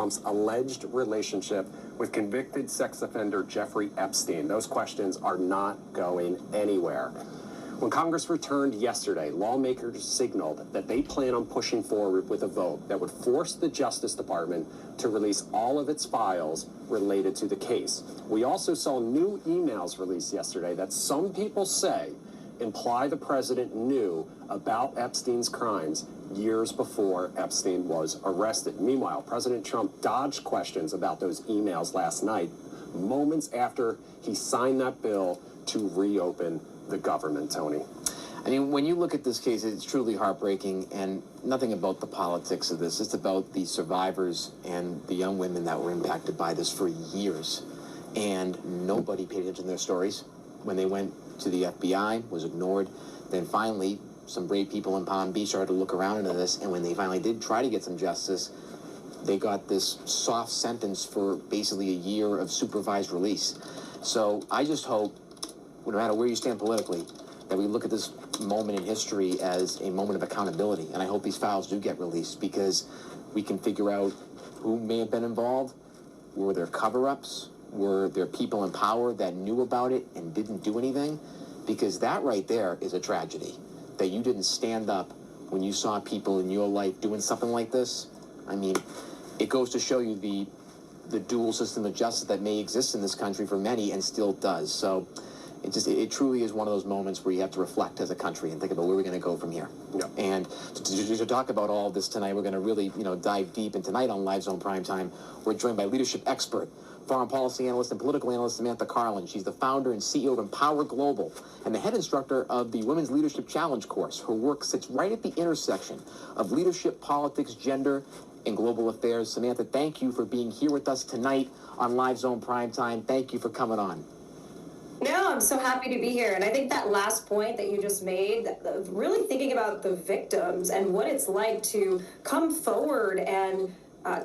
Trump's alleged relationship with convicted sex offender Jeffrey Epstein. Those questions are not going anywhere. When Congress returned yesterday, lawmakers signaled that they plan on pushing forward with a vote that would force the Justice Department to release all of its files related to the case. We also saw new emails released yesterday that some people say imply the president knew about Epstein's crimes years before Epstein was arrested. Meanwhile, President Trump dodged questions about those emails last night, moments after he signed that bill to reopen the government, Tony. I mean, when you look at this case, it's truly heartbreaking, and nothing about the politics of this. It's about the survivors and the young women that were impacted by this for years. And nobody paid attention to their stories. When they went to the FBI, was ignored. Then finally, some brave people in Palm Beach started to look around into this, and when they finally did try to get some justice, they got this soft sentence for basically a year of supervised release. So I just hope, no matter where you stand politically, that we look at this moment in history as a moment of accountability. And I hope these files do get released, because we can figure out who may have been involved. Were there cover-ups? Were there people in power that knew about it and didn't do anything? Because that right there is a tragedy, that you didn't stand up when you saw people in your life doing something like this. I mean, it goes to show you the dual system of justice that may exist in this country for many and still does. So it truly is one of those moments where you have to reflect as a country and think about where we're going to go from here. Yeah. And to talk about all of this tonight, we're going to really dive deep. And tonight on Live Zone Primetime, we're joined by leadership expert, foreign policy analyst and political analyst Samantha. She's the founder and CEO of Empower Global and the head instructor of the Women's Leadership Challenge course. Her work sits right at the intersection of leadership, politics, gender, and global affairs. Samantha, thank you for being here with us tonight on Live Zone Primetime. Thank you for coming on. No, I'm so happy to be here. And I think that last point that you just made, really thinking about the victims and what it's like to come forward and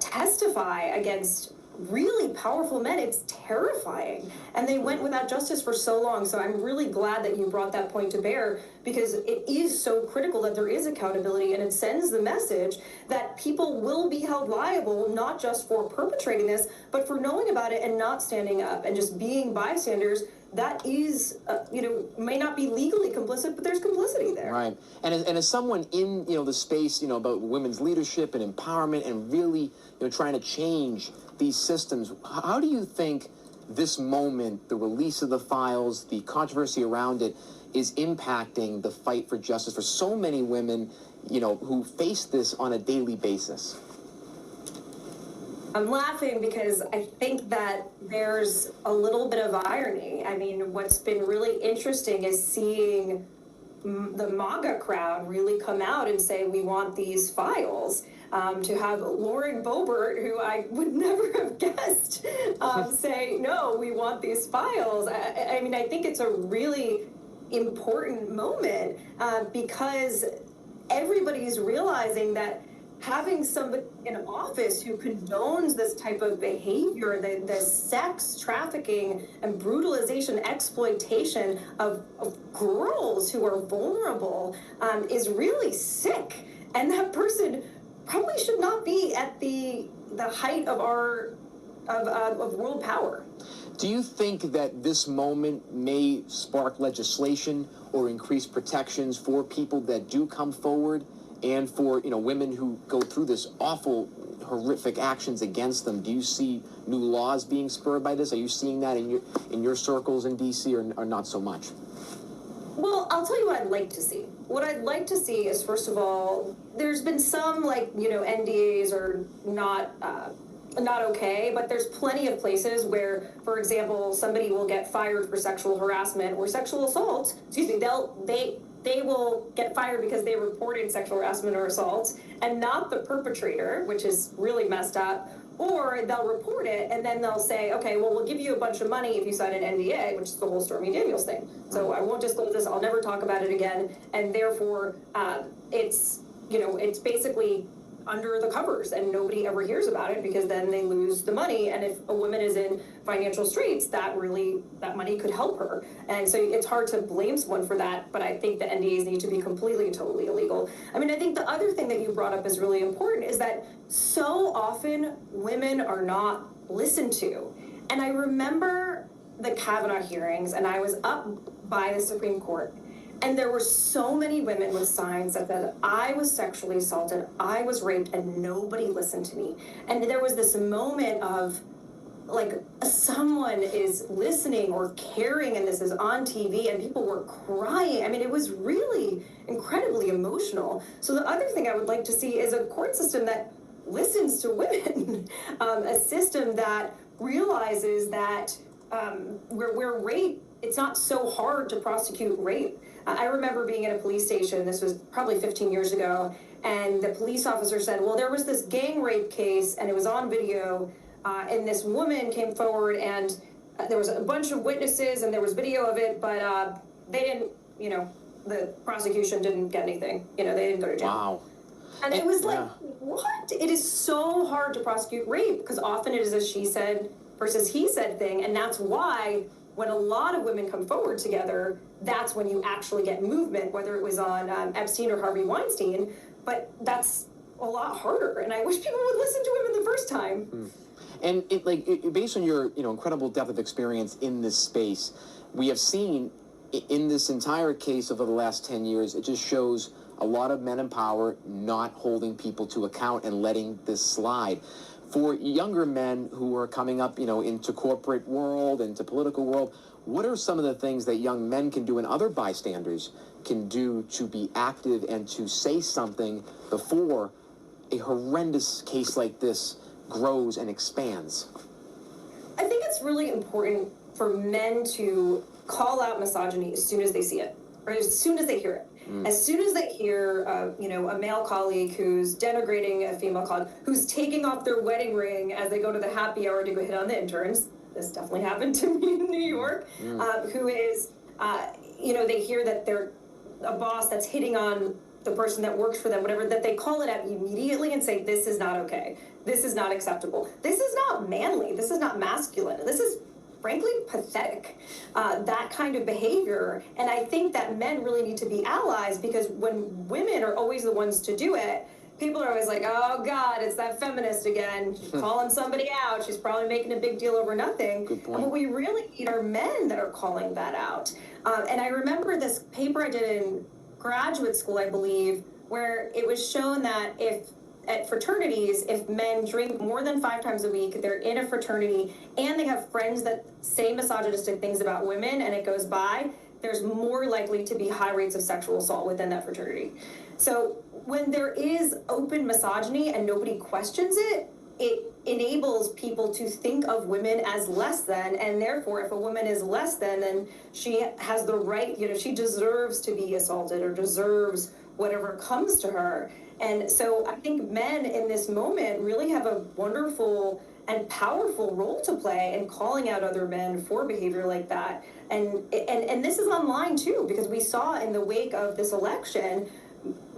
testify against really powerful men, it's terrifying. And they went without justice for so long. So I'm really glad that you brought that point to bear, because it is so critical that there is accountability, and it sends the message that people will be held liable, not just for perpetrating this, but for knowing about it and not standing up and just being bystanders. That is, may not be legally complicit, but there's complicity there. Right. And as someone in, the space, about women's leadership and empowerment and really, trying to change these systems, how do you think this moment, the release of the files, the controversy around it, is impacting the fight for justice for so many women, who face this on a daily basis? I'm laughing because I think that there's a little bit of irony. I mean, what's been really interesting is seeing the MAGA crowd really come out and say, we want these files. To have Lauren Boebert, who I would never have guessed, say, no, we want these files. I mean, I think it's a really important moment because everybody's realizing that having somebody in office who condones this type of behavior, the sex trafficking and brutalization, exploitation of girls who are vulnerable is really sick. And that person probably should not be at the height of of world power. Do you think that this moment may spark legislation or increase protections for people that do come forward, and for women who go through this awful, horrific actions against them? Do you see new laws being spurred by this? Are you seeing that in your circles in D.C. or not so much? Well, I'll tell you what I'd like to see. What I'd like to see is, first of all, there's been some NDAs are not okay, but there's plenty of places where, for example, somebody will get fired for sexual harassment or sexual assault. Excuse me, they will get fired because they reported sexual harassment or assault, and not the perpetrator, which is really messed up. Or they'll report it, and then they'll say, okay, well, we'll give you a bunch of money if you sign an NDA, which is the whole Stormy Daniels thing. So I won't disclose this, I'll never talk about it again, and therefore it's basically under the covers and nobody ever hears about it because then they lose the money. And if a woman is in financial straits, that money could help her. And so it's hard to blame someone for that, but I think the NDAs need to be completely and totally illegal. I mean, I think the other thing that you brought up is really important is that so often women are not listened to. And I remember the Kavanaugh hearings, and I was up by the Supreme Court, and there were so many women with signs that said, I was sexually assaulted, I was raped, and nobody listened to me. And there was this moment of, like, someone is listening or caring, and this is on TV, and people were crying. I mean, it was really incredibly emotional. So the other thing I would like to see is a court system that listens to women, a system that realizes that where rape, it's not so hard to prosecute rape. I remember being at a police station, this was probably 15 years ago, and the police officer said, well, there was this gang rape case, and it was on video, and this woman came forward, and there was a bunch of witnesses, and there was video of it, but they didn't, the prosecution didn't get anything. They didn't go to jail. Wow. And it was like, what? It is so hard to prosecute rape, because often it is a she said versus he said thing, and that's why when a lot of women come forward together, that's when you actually get movement, whether it was on Epstein or Harvey Weinstein, but that's a lot harder, and I wish people would listen to women the first time. And based on your incredible depth of experience in this space, we have seen in this entire case over the last 10 years, it just shows a lot of men in power not holding people to account and letting this slide. For younger men who are coming up, into corporate world, into political world, what are some of the things that young men can do and other bystanders can do to be active and to say something before a horrendous case like this grows and expands? I think it's really important for men to call out misogyny as soon as they see it, or as soon as they hear it. As soon as they hear, a male colleague who's denigrating a female colleague, who's taking off their wedding ring as they go to the happy hour to go hit on the interns, this definitely happened to me in New York, who is, they hear that they're a boss that's hitting on the person that works for them, whatever, that they call it out immediately and say, this is not okay. This is not acceptable. This is not manly. This is not masculine. This is frankly pathetic, that kind of behavior. And I think that men really need to be allies, because when women are always the ones to do it, people are always like, oh God, it's that feminist again. She's calling somebody out. She's probably making a big deal over nothing. Good point. And what we really need are men that are calling that out. And I remember this paper I did in graduate school, I believe, where it was shown that at fraternities, if men drink more than 5 times a week, they're in a fraternity, and they have friends that say misogynistic things about women, and it goes by, there's more likely to be high rates of sexual assault within that fraternity. So when there is open misogyny and nobody questions it, it enables people to think of women as less than, and therefore if a woman is less than, then she has the right, she deserves to be assaulted or deserves whatever comes to her. And so I think men in this moment really have a wonderful and powerful role to play in calling out other men for behavior like that. And this is online too, because we saw in the wake of this election,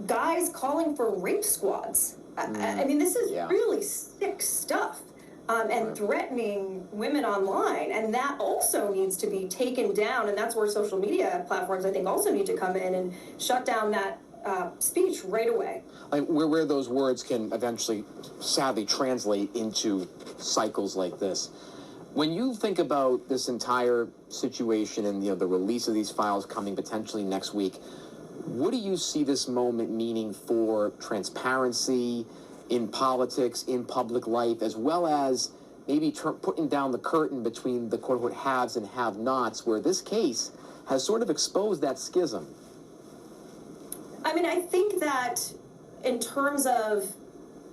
guys calling for rape squads. I mean, this is really sick stuff. And threatening women online, and that also needs to be taken down, and that's where social media platforms, I think, also need to come in and shut down that speech right away. Like where those words can eventually, sadly, translate into cycles like this. When you think about this entire situation and the release of these files coming potentially next week, what do you see this moment meaning for transparency in politics, in public life, as well as maybe putting down the curtain between the quote-unquote haves and have-nots, where this case has sort of exposed that schism? I mean, I think that in terms of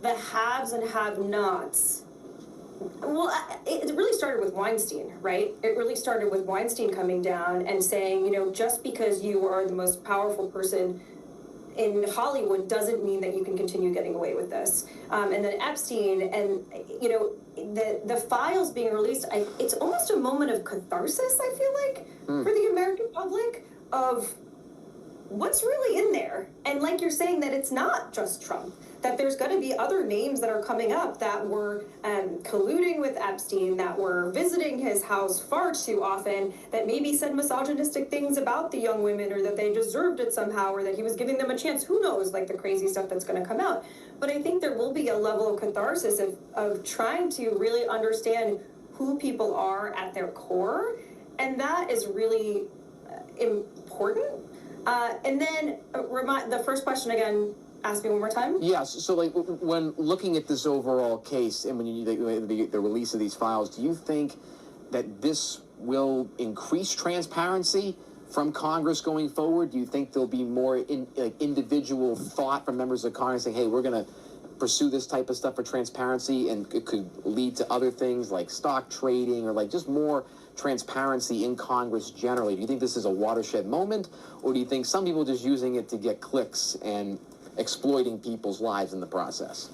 the haves and have-nots, well, it really started with Weinstein, right? It really started with Weinstein coming down and saying, just because you are the most powerful person in Hollywood doesn't mean that you can continue getting away with this. And then Epstein and, the files being released, it's almost a moment of catharsis, I feel like, for the American public, of what's really in there. And like you're saying, that it's not just Trump. that there's going to be other names that are coming up that were colluding with Epstein, that were visiting his house far too often, that maybe said misogynistic things about the young women, or that they deserved it somehow, or that he was giving them a chance. Who knows, like the crazy stuff that's going to come out. But I think there will be a level of catharsis of trying to really understand who people are at their core. And that is really important. And then the first question again, ask me one more time. Yes. So, like, when looking at this overall case and when you the release of these files, do you think that this will increase transparency from Congress going forward? Do you think there'll be more individual thought from members of Congress saying, "Hey, we're going to pursue this type of stuff for transparency," and it could lead to other things like stock trading or like just more transparency in Congress generally? Do you think this is a watershed moment, or do you think some people are just using it to get clicks and exploiting people's lives in the process?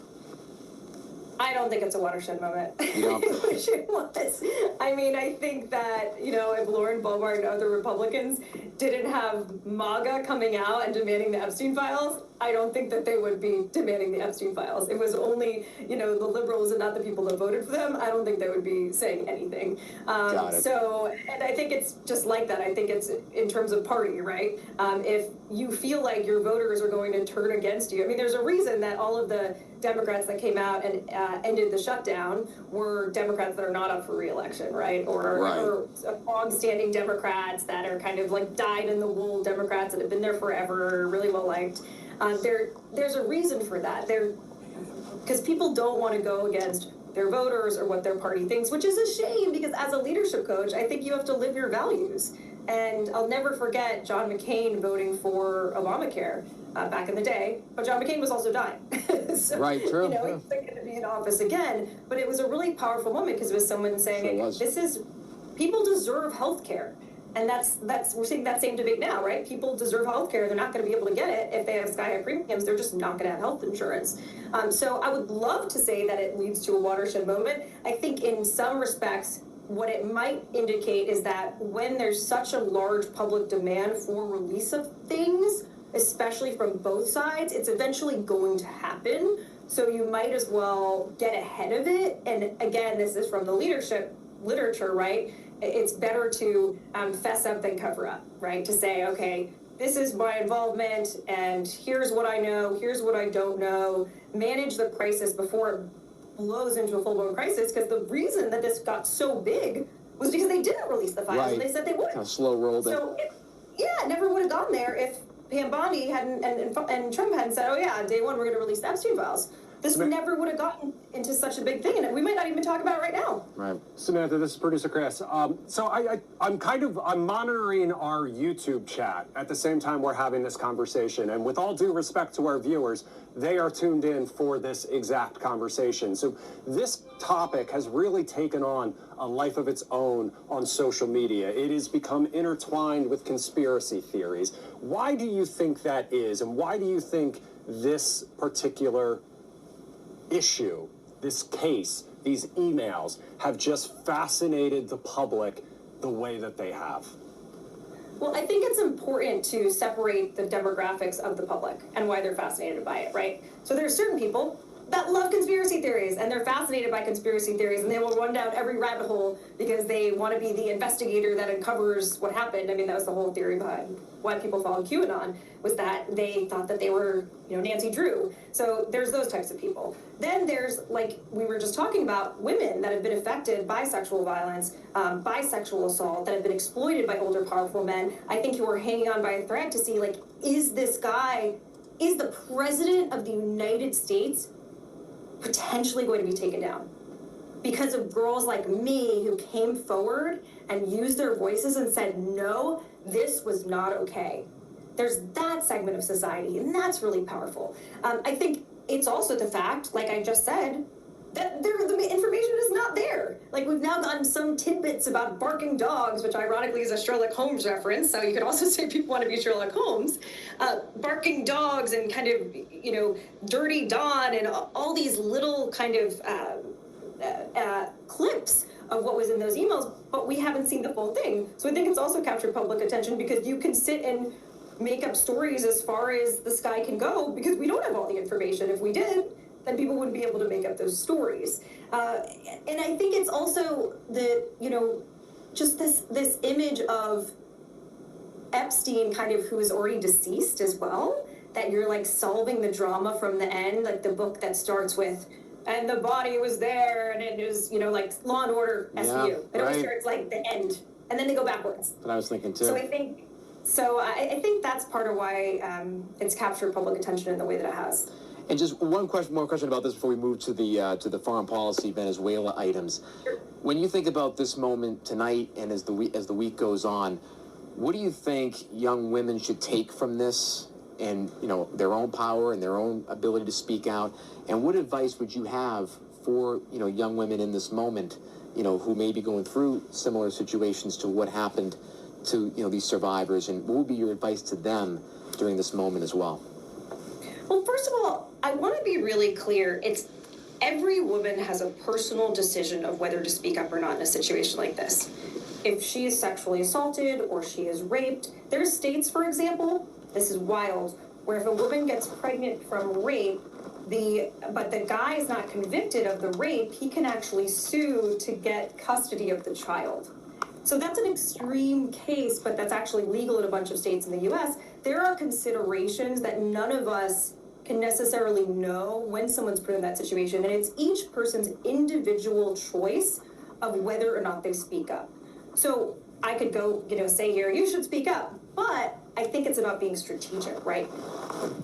I don't think it's a watershed moment. You don't? I wish it was. I mean, I think that, if Lauren Boebert and other Republicans didn't have MAGA coming out and demanding the Epstein files, I don't think that they would be demanding the Epstein files. It was only, the liberals and not the people that voted for them. I don't think they would be saying anything. Got it. So, and I think it's just like that. I think it's in terms of party, right? If you feel like your voters are going to turn against you, I mean, there's a reason that all of the Democrats that came out and ended the shutdown were Democrats that are not up for re-election, right? Or long-standing Democrats that are kind of like dyed-in-the-wool Democrats that have been there forever, really well liked. There's a reason for that. Because people don't want to go against their voters or what their party thinks, which is a shame, because as a leadership coach, I think you have to live your values. And I'll never forget John McCain voting for Obamacare back in the day, but John McCain was also dying. So, right, true. He's not going to be in office again, but it was a really powerful moment because it was someone saying, people deserve health care. And we're seeing that same debate now, right? People deserve health care. They're not going to be able to get it if they have sky-high premiums. They're just not going to have health insurance. So I would love to say that it leads to a watershed moment. I think in some respects, what it might indicate is that when there's such a large public demand for release of things, especially from both sides, it's eventually going to happen. So you might as well get ahead of it. And again, this is from the leadership literature, right? It's better to fess up than cover up, right? To say, okay, this is my involvement, and here's what I know, here's what I don't know. Manage the crisis before it blows into a full-blown crisis, because the reason that this got so big was because they didn't release the files, right. And they said they would. Kind of slow-rolled it. So, it never would have gone there if Pam Bondi hadn't, and Trump hadn't said, oh yeah, day one we're going to release the Epstein files. This never would have gotten into such a big thing, and we might not even talk about it right now. Right. Samantha, this is producer Chris. So I'm monitoring our YouTube chat at the same time we're having this conversation, and with all due respect to our viewers, they are tuned in for this exact conversation. So this topic has really taken on a life of its own on social media. It has become intertwined with conspiracy theories. Why do you think that is, and why do you think this particular issue, this case, these emails have just fascinated the public the way that they have? Well, I think it's important to separate the demographics of the public and why they're fascinated by it, right? So there are certain people that love conspiracy theories, and they're fascinated by conspiracy theories, and they will run down every rabbit hole because they want to be the investigator that uncovers what happened. I mean, that was the whole theory behind why people followed QAnon, was that they thought that they were, Nancy Drew. So there's those types of people. Then there's, like we were just talking about, women that have been affected by sexual violence, by sexual assault, that have been exploited by older, powerful men. I think who are hanging on by a thread to see, like, is this guy, is the president of the United States potentially going to be taken down because of girls like me who came forward and used their voices and said, no, this was not okay. There's that segment of society, and that's really powerful. I think it's also the fact, like I just said, that the information is not there. Like, we've now gotten some tidbits about barking dogs, which ironically is a Sherlock Holmes reference, so you could also say people want to be Sherlock Holmes. Barking dogs and kind of, Dirty Dawn and all these little kind of clips of what was in those emails, but we haven't seen the full thing. So I think it's also captured public attention because you can sit and make up stories as far as the sky can go because we don't have all the information. If we did, then people wouldn't be able to make up those stories. And I think it's also just this image of Epstein kind of who is already deceased as well, that you're like solving the drama from the end, like the book that starts with, and the body was there, and it was, like Law and Order SVU. Yeah, It always right. starts like the end, and then they go backwards. But I was thinking too. So I think that's part of why it's captured public attention in the way that it has. And just more question about this before we move to the foreign policy Venezuela items. Sure. When you think about this moment tonight and as the week goes on, what do you think young women should take from this and their own power and their own ability to speak out? And what advice would you have for young women in this moment, who may be going through similar situations to what happened to these survivors, and what would be your advice to them during this moment as well? Well, first of all, I want to be really clear. Every woman has a personal decision of whether to speak up or not in a situation like this. If she is sexually assaulted or she is raped, there's states, for example, this is wild, where if a woman gets pregnant from rape, but the guy is not convicted of the rape, he can actually sue to get custody of the child. So that's an extreme case, but that's actually legal in a bunch of states in the US. There are considerations that none of us can necessarily know when someone's put in that situation, and it's each person's individual choice of whether or not they speak up. So I could go, say here, you should speak up, but I think it's about being strategic, right?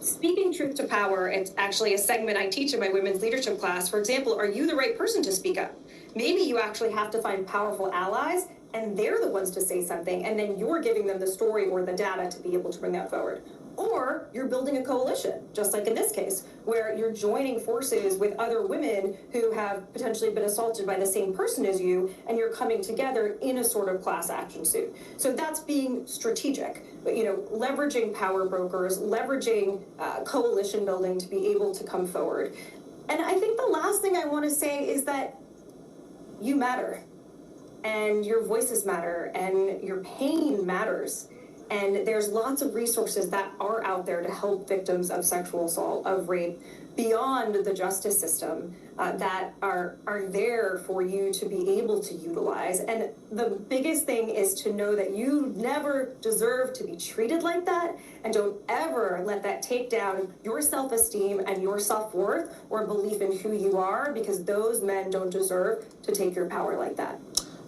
Speaking truth to power, it's actually a segment I teach in my women's leadership class. For example, are you the right person to speak up? Maybe you actually have to find powerful allies, and they're the ones to say something, and then you're giving them the story or the data to be able to bring that forward. Or you're building a coalition, just like in this case, where you're joining forces with other women who have potentially been assaulted by the same person as you, and you're coming together in a sort of class action suit. So that's being strategic, but leveraging power brokers, leveraging coalition building to be able to come forward. And I think the last thing I want to say is that you matter, and your voices matter, and your pain matters. And there's lots of resources that are out there to help victims of sexual assault, of rape, beyond the justice system that are there for you to be able to utilize. And the biggest thing is to know that you never deserve to be treated like that, and don't ever let that take down your self-esteem and your self-worth or belief in who you are, because those men don't deserve to take your power like that.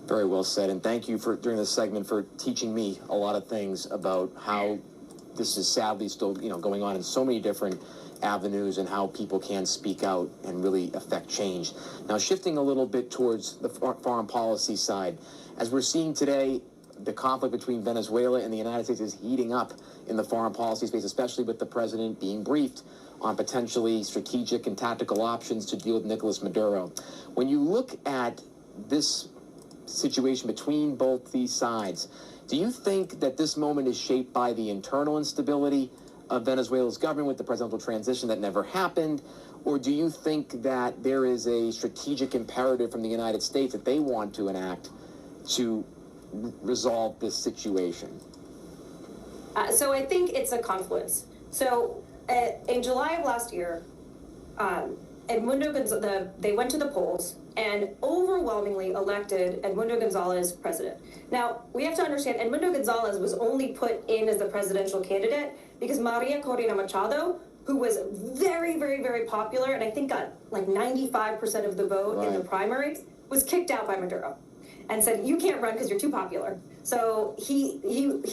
Very well said, and thank you during this segment for teaching me a lot of things about how this is sadly still going on in so many different avenues, and how people can speak out and really affect change. Now, shifting a little bit towards the foreign policy side, as we're seeing today, the conflict between Venezuela and the United States is heating up in the foreign policy space, especially with the president being briefed on potentially strategic and tactical options to deal with Nicolas Maduro. When you look at this situation between both these sides, do you think that this moment is shaped by the internal instability of Venezuela's government with the presidential transition that never happened, or do you think that there is a strategic imperative from the United States that they want to enact to resolve this situation? So I think it's a confluence. So in July of last year, they went to the polls and overwhelmingly elected Edmundo Gonzalez president. Now, we have to understand, Edmundo Gonzalez was only put in as the presidential candidate because Maria Corina Machado, who was very, very, very popular, and I think got like 95% of the vote in the primaries, was kicked out by Maduro and said, you can't run because you're too popular. So he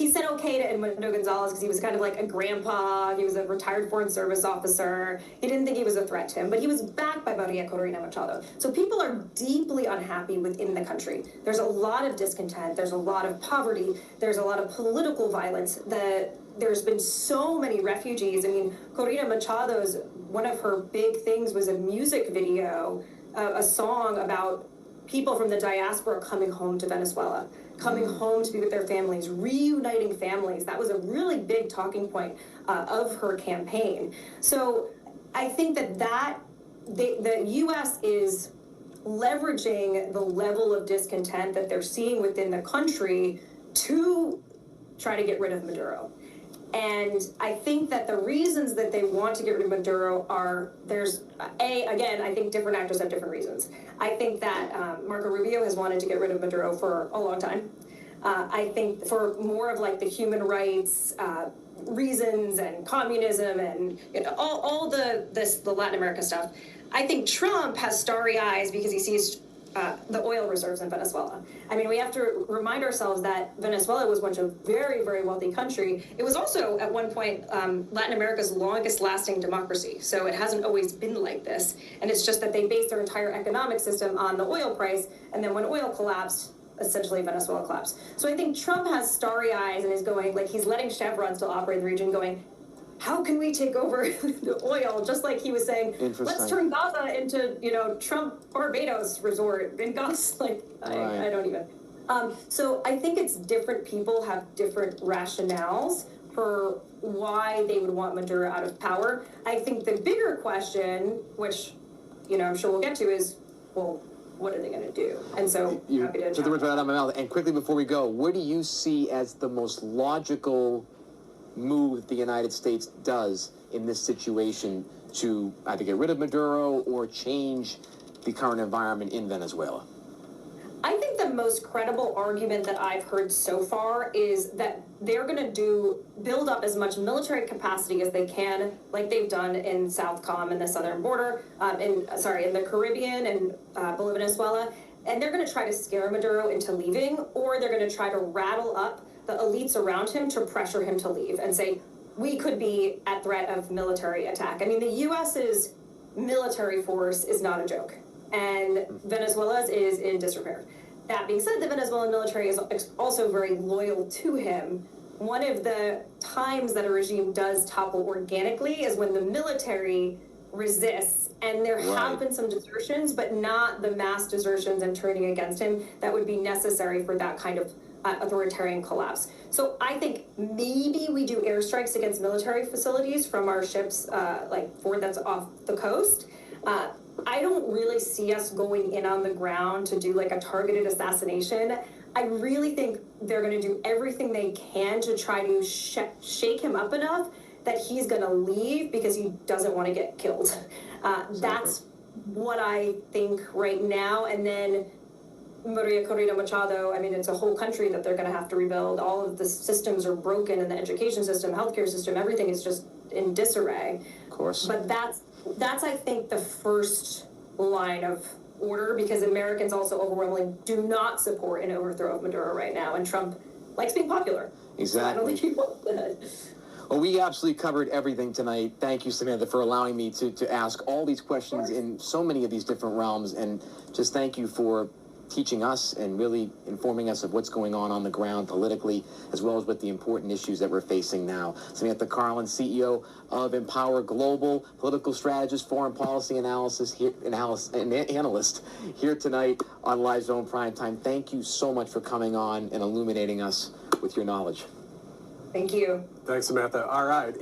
said okay to Edmundo Gonzalez because he was kind of like a grandpa. He was a retired Foreign Service officer. He didn't think he was a threat to him, but he was backed by Maria Corina Machado. So people are deeply unhappy within the country. There's a lot of discontent. There's a lot of poverty. There's a lot of political violence. There's been so many refugees. I mean, Corina Machado's, one of her big things was a music video, a song about people from the diaspora coming home to Venezuela, coming home to be with their families, reuniting families. That was a really big talking point of her campaign. So I think that the U.S. is leveraging the level of discontent that they're seeing within the country to try to get rid of Maduro. And I think that the reasons that they want to get rid of Maduro are, again, I think different actors have different reasons. I think that Marco Rubio has wanted to get rid of Maduro for a long time. I think for more of like the human rights reasons and communism and all the Latin America stuff. I think Trump has starry eyes because he sees the oil reserves in Venezuela. I mean, we have to remind ourselves that Venezuela was once a very, very wealthy country. It was also, at one point, Latin America's longest lasting democracy. So it hasn't always been like this. And it's just that they based their entire economic system on the oil price. And then when oil collapsed, essentially Venezuela collapsed. So I think Trump has starry eyes and is going, like, he's letting Chevron still operate in the region, going, how can we take over the oil? Just like he was saying, let's turn Gaza into, Trump Barbados resort in Gaza. Like, I don't even. So I think it's different people have different rationales for why they would want Maduro out of power. I think the bigger question, which, I'm sure we'll get to, is, well, what are they going to do? And so happy to put the words right out of my mouth. And quickly before we go, what do you see as the most logical move the United States does in this situation to either get rid of Maduro or change the current environment in Venezuela? I think the most credible argument that I've heard so far is that they're going to build up as much military capacity as they can, like they've done in Southcom and the southern border, in the Caribbean and Venezuela, and they're going to try to scare Maduro into leaving, or they're going to try to rattle up the elites around him to pressure him to leave and say, we could be at threat of military attack. I mean, the U.S.'s military force is not a joke, and Venezuela's is in disrepair. That being said, the Venezuelan military is also very loyal to him. One of the times that a regime does topple organically is when the military resists, and there have been some desertions, but not the mass desertions and turning against him that would be necessary for that kind of authoritarian collapse. So I think maybe we do airstrikes against military facilities from our ships, like Ford that's off the coast. I don't really see us going in on the ground to do like a targeted assassination. I really think they're going to do everything they can to try to shake him up enough that he's going to leave because he doesn't want to get killed. That's what I think right now. And then Maria Corina Machado, I mean, it's a whole country that they're going to have to rebuild. All of the systems are broken in the education system, healthcare system, everything is just in disarray. Of course. But that's I think, the first line of order, because Americans also overwhelmingly do not support an overthrow of Maduro right now, and Trump likes being popular. Exactly. So I don't think he wants that. Well, we absolutely covered everything tonight. Thank you, Samantha, for allowing me to ask all these questions in so many of these different realms, and just thank you for teaching us and really informing us of what's going on the ground politically, as well as with the important issues that we're facing now. Samantha Carlin, CEO of Empower Global, political strategist, foreign policy analyst here tonight on Live Zone Primetime. Thank you so much for coming on and illuminating us with your knowledge. Thank you. Thanks, Samantha. All right.